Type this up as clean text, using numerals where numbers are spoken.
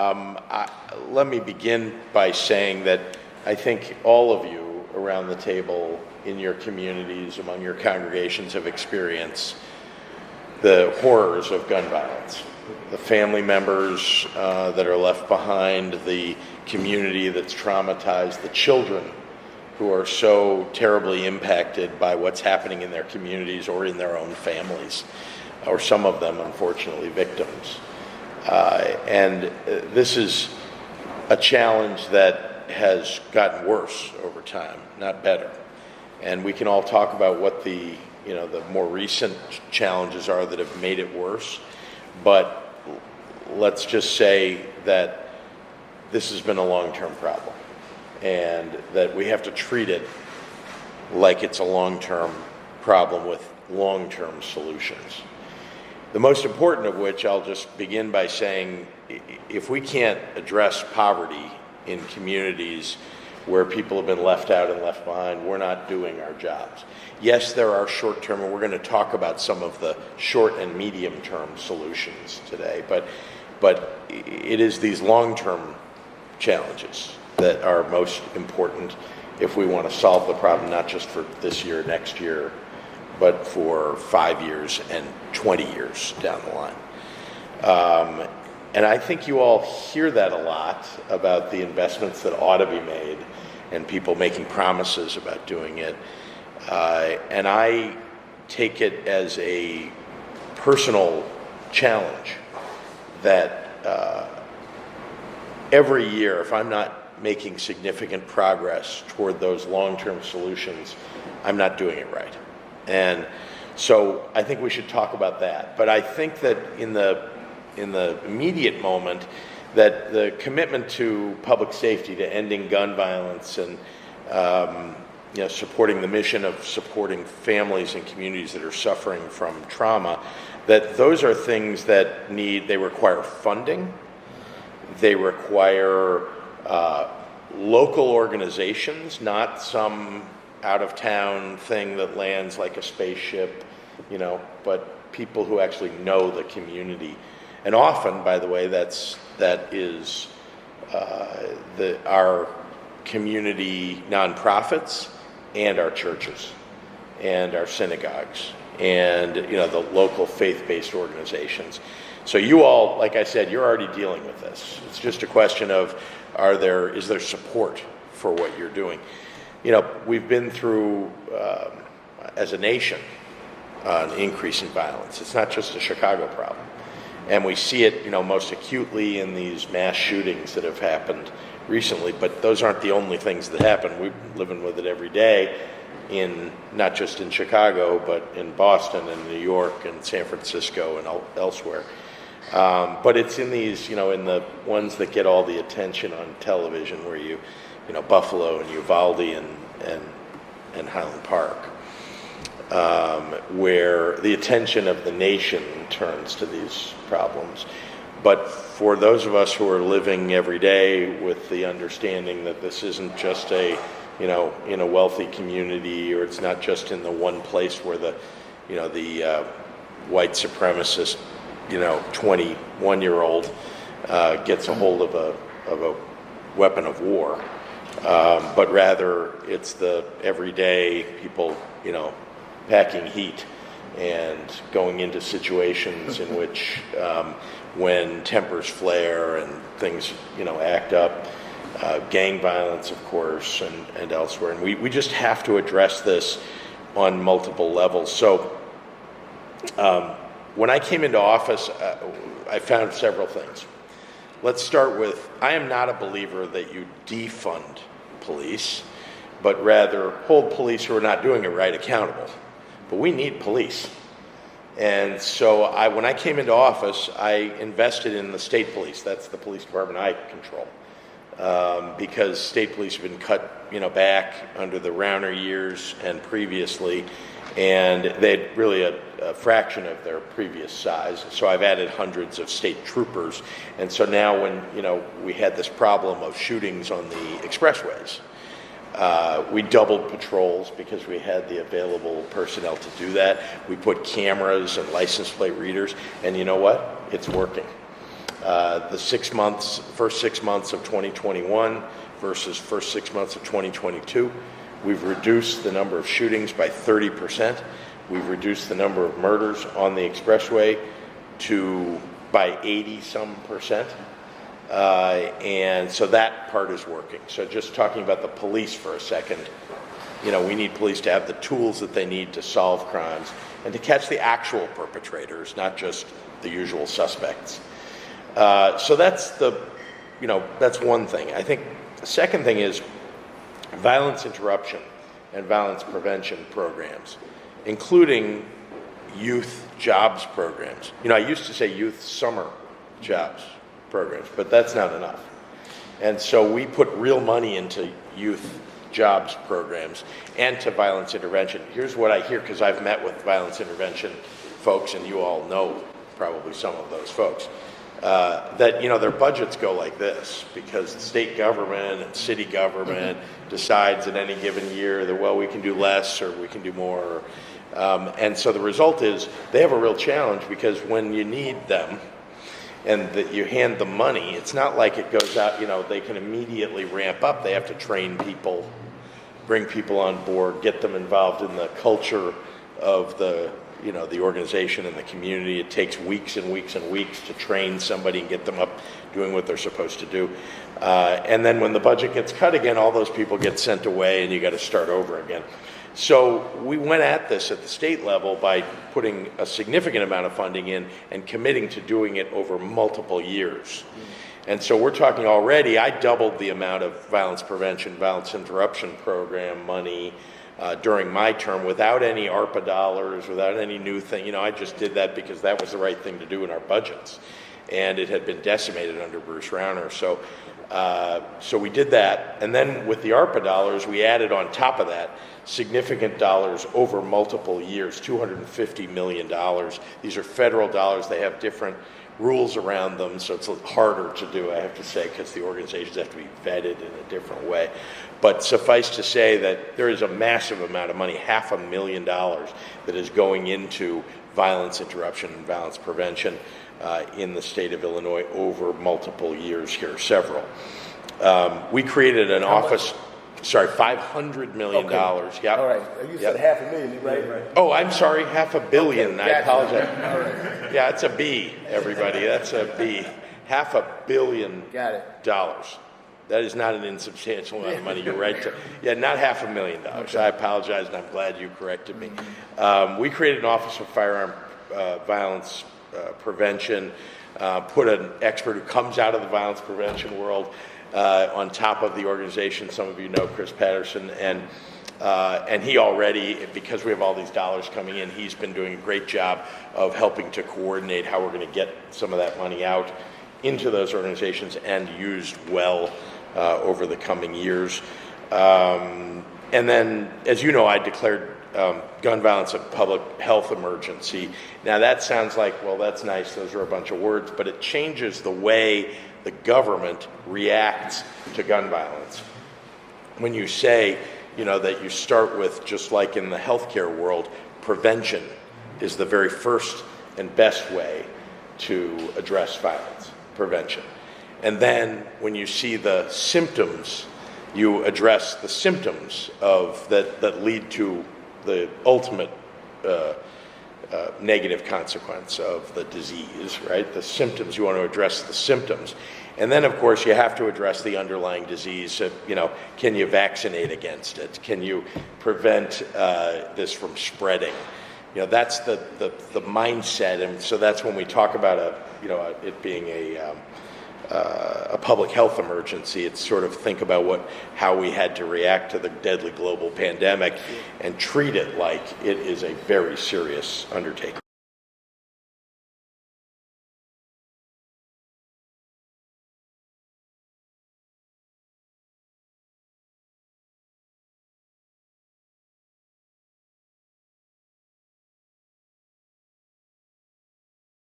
Let me begin by saying that I think all of you around the table in your communities, among your congregations, have experienced the horrors of gun violence. The family members that are left behind, the community that's traumatized, the children who are so terribly impacted by what's happening in their communities or in their own families, or some of them, unfortunately, victims. And this is a challenge that has gotten worse over time, not better. And we can all talk about what the more recent challenges are that have made it worse. But let's just say that this has been a long-term problem, and that we have to treat it like it's a long-term problem with long-term solutions. The most important of which, I'll just begin by saying, if we can't address poverty in communities where people have been left out and left behind, we're not doing our jobs. Yes, there are short-term, and we're going to talk about some of the short and medium-term solutions today, but it is these long-term challenges that are most important if we want to solve the problem, not just for this year, next year, but for 5 years and 20 years down the line. And I think you all hear that a lot about the investments that ought to be made and people making promises about doing it. And I take it as a personal challenge that every year, if I'm not making significant progress toward those long-term solutions, I'm not doing it right. And so I think we should talk about that. But I think that in the immediate moment, that the commitment to public safety, to ending gun violence, and supporting the mission of supporting families and communities that are suffering from trauma, that those are things that they require funding. They require local organizations, not some out-of-town thing that lands like a spaceship, but people who actually know the community. And often, by the way, that is our community nonprofits and our churches and our synagogues and the local faith-based organizations. So you all, like I said, you're already dealing with this. It's just a question of is there support for what you're doing? We've been through, as a nation, an increase in violence. It's not just a Chicago problem. And we see it, most acutely in these mass shootings that have happened recently, but those aren't the only things that happen. We're living with it every day, not just in Chicago, but in Boston and New York and San Francisco and elsewhere. But it's in these, in the ones that get all the attention on television, where Buffalo and Uvalde and Highland Park, where the attention of the nation turns to these problems. But for those of us who are living every day with the understanding that this isn't just in a wealthy community, or it's not just in the one place where the white supremacist, 21-year-old gets a hold of a weapon of war, but rather it's the everyday people, packing heat and going into situations in which when tempers flare and things, act up, gang violence, of course, and elsewhere. And we just have to address this on multiple levels. So when I came into office, I found several things. Let's start with, I am not a believer that you defund police, but rather hold police who are not doing it right accountable. But we need police. And so when I came into office, I invested in the state police. That's the police department I control. Because state police have been cut, back under the Rauner years and previously, and they had really a fraction of their previous size. So I've added hundreds of state troopers. And so now when, we had this problem of shootings on the expressways, we doubled patrols because we had the available personnel to do that. We put cameras and license plate readers, and you know what? It's working. The first 6 months of 2021 versus first 6 months of 2022, we've reduced the number of shootings by 30%. We've reduced the number of murders on the expressway by 80-some%. And so that part is working. So just talking about the police for a second, we need police to have the tools that they need to solve crimes and to catch the actual perpetrators, not just the usual suspects. So that's that's one thing. I think the second thing is violence interruption and violence prevention programs, including youth jobs programs. I used to say youth summer jobs programs, but that's not enough. And so we put real money into youth jobs programs and to violence intervention. Here's what I hear, because I've met with violence intervention folks, and you all know probably some of those folks, that their budgets go like this because the state government and city government decides in any given year that, well, we can do less or we can do more. And so the result is they have a real challenge, because when you need them and that you hand them money, it's not like it goes out, they can immediately ramp up. They have to train people, bring people on board, get them involved in the culture of the organization and the community. It takes weeks and weeks and weeks to train somebody and get them up doing what they're supposed to do. And then when the budget gets cut again, all those people get sent away and you got to start over again. So we went at this at the state level by putting a significant amount of funding in and committing to doing it over multiple years. And so we're talking already, I doubled the amount of violence prevention, violence interruption program money during my term without any ARPA dollars, without any new thing. I just did that because that was the right thing to do in our budgets. And it had been decimated under Bruce Rauner. So we did that. And then with the ARPA dollars, we added on top of that significant dollars over multiple years, $250 million. These are federal dollars. They have different rules around them, so it's a little harder to do, I have to say, because the organizations have to be vetted in a different way. But suffice to say that there is a massive amount of money, $500,000, that is going into violence interruption and violence prevention in the state of Illinois over multiple years here, several. We created an office. Sorry, $500 million. Okay. Yep. All right. You said $500,000, right? Oh, I'm sorry, $500 million. Okay. I apologize. All right. Yeah, it's a B, everybody. That's a B. $500 million. Got it. That is not an insubstantial amount of money. You're right. Not $500,000. Okay. I apologize, and I'm glad you corrected me. We created an Office of Firearm Violence Prevention, put an expert who comes out of the violence prevention world on top of the organization. Some of you know Chris Patterson, and he already, because we have all these dollars coming in, he's been doing a great job of helping to coordinate how we're going to get some of that money out into those organizations and used well over the coming years. And then, as you know, I declared gun violence a public health emergency. Now that sounds like, well, that's nice, those are a bunch of words, but it changes the way the government reacts to gun violence. When you say, that you start with, just like in the healthcare world, prevention is the very first and best way to address violence, prevention. And then when you see the symptoms, you address the symptoms that lead to the ultimate negative consequence of the disease, right? The symptoms, you want to address the symptoms. And then, of course, you have to address the underlying disease. Can you vaccinate against it? Can you prevent this from spreading? That's the mindset. And so that's when we talk about it being a public health emergency. It's sort of think about how we had to react to the deadly global pandemic and treat it like it is a very serious undertaking.